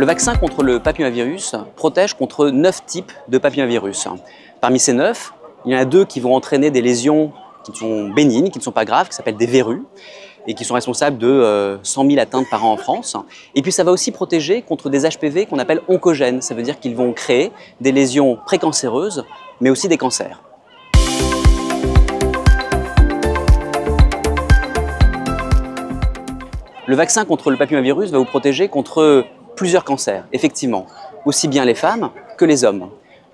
Le vaccin contre le papillomavirus protège contre 9 types de papillomavirus. Parmi ces 9, il y en a 2 qui vont entraîner des lésions qui sont bénignes, qui ne sont pas graves, qui s'appellent des verrues, et qui sont responsables de 100 000 atteintes par an en France. Et puis ça va aussi protéger contre des HPV qu'on appelle oncogènes, ça veut dire qu'ils vont créer des lésions précancéreuses, mais aussi des cancers. Le vaccin contre le papillomavirus va vous protéger contre plusieurs cancers, effectivement, aussi bien les femmes que les hommes.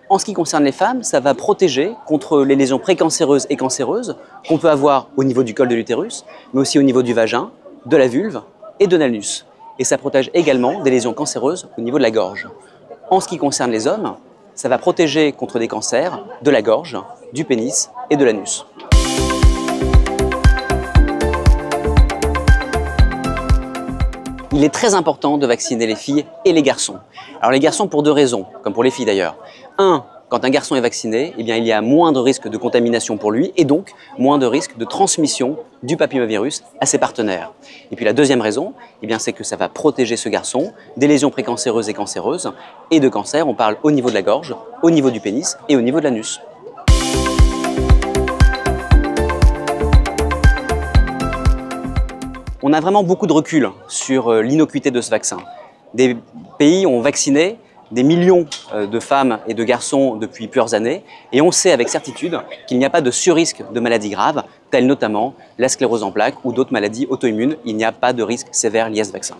En ce qui concerne les femmes, ça va protéger contre les lésions précancéreuses et cancéreuses qu'on peut avoir au niveau du col de l'utérus, mais aussi au niveau du vagin, de la vulve et de l'anus. Et ça protège également des lésions cancéreuses au niveau de la gorge. En ce qui concerne les hommes, ça va protéger contre des cancers de la gorge, du pénis et de l'anus. Il est très important de vacciner les filles et les garçons. Alors les garçons pour 2 raisons, comme pour les filles d'ailleurs. 1, quand un garçon est vacciné, eh bien, il y a moins de risque de contamination pour lui et donc moins de risque de transmission du papillomavirus à ses partenaires. Et puis la 2e raison, eh bien, c'est que ça va protéger ce garçon des lésions précancéreuses et cancéreuses. Et de cancer, on parle au niveau de la gorge, au niveau du pénis et au niveau de l'anus. On a vraiment beaucoup de recul sur l'innocuité de ce vaccin. Des pays ont vacciné des millions de femmes et de garçons depuis plusieurs années et on sait avec certitude qu'il n'y a pas de surrisque de maladies graves, telles notamment la sclérose en plaques ou d'autres maladies auto-immunes. Il n'y a pas de risque sévère lié à ce vaccin.